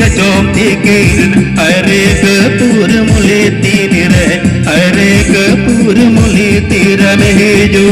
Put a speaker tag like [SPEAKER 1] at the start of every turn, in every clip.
[SPEAKER 1] रचोतिकीन हरे कपूर मुले तीन रे हरे कपूर मुले तीर में जो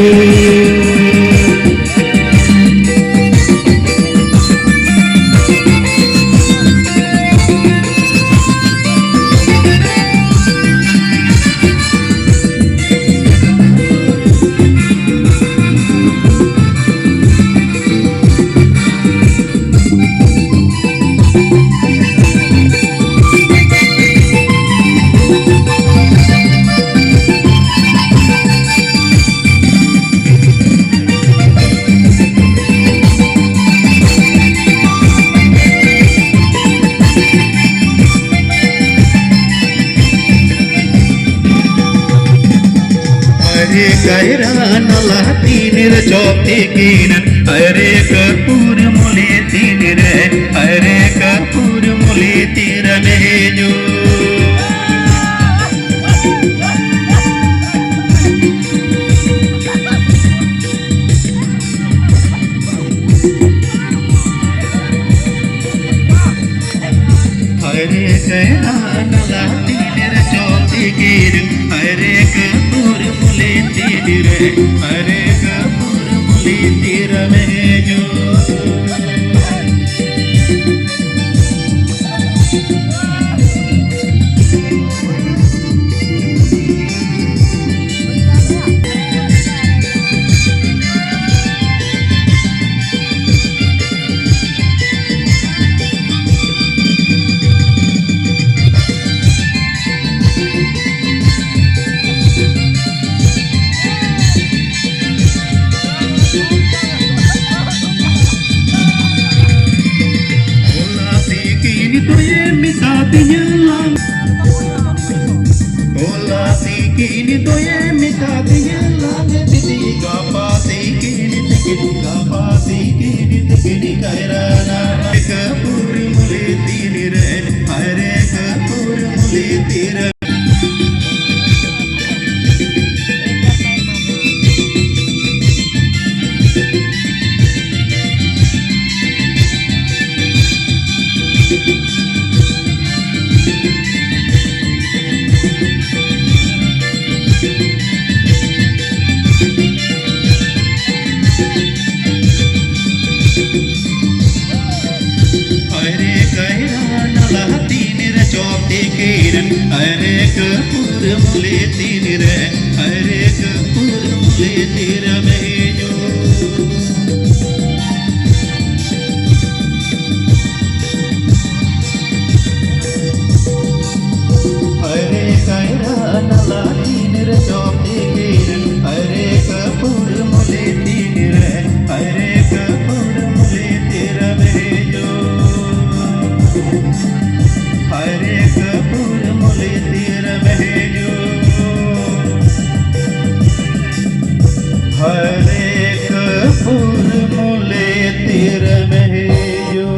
[SPEAKER 1] रचोतिकीन हरे कपूर मुले तीन रे हरे कपूर मुले तीर में जो हरे कहना तीन रचोतिकीन हरे कपूर मुले तीन रे हरे तीर में जो kini to ye mitati ye lage titi kapati kini kairana kapur mule tiri re hare kapur mule tiri हरे कपूर मुले तीन रे हरे कपूर मुले तीर में जो हरे कैरा नला तीन रचोतिकीन हरे कपूर मुले तीन रे हरे कपूर मुले तीर में जो हरे कपूर मुले तीर में जो हरे कपूर मुले तीर में जो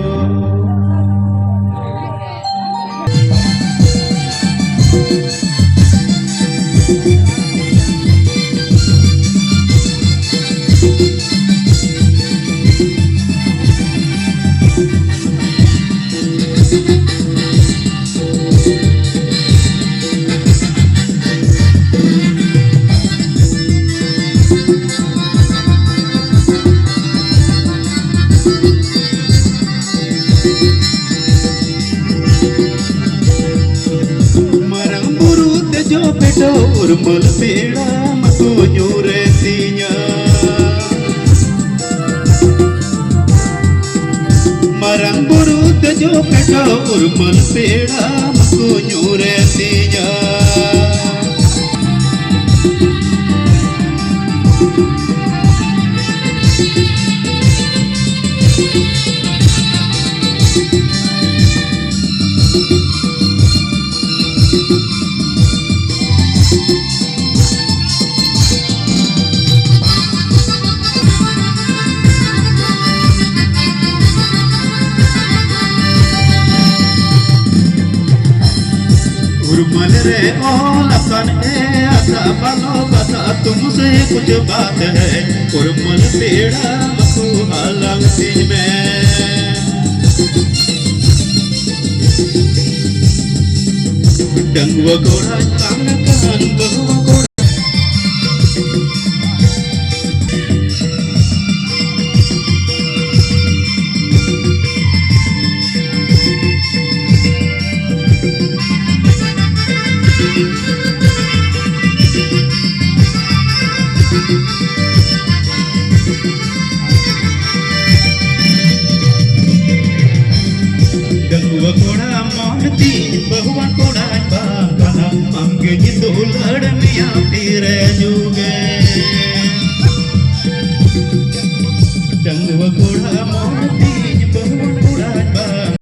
[SPEAKER 1] urmul peda makunyu resinya marang buru tejo peda urmul peda makunyu resinya उर्मल रे ओ लखन ए आशा बालो बता तुमसे कुछ बात है उर्मल पेड़ा मकू हालंग सिंह में डंगवा घोड़ा कान कान बहुआ घोड़ा डंगवा घोड़ा मानती बहुआ घोड़ा बाबा अंगे जिंदो लड़ मिया फिर जो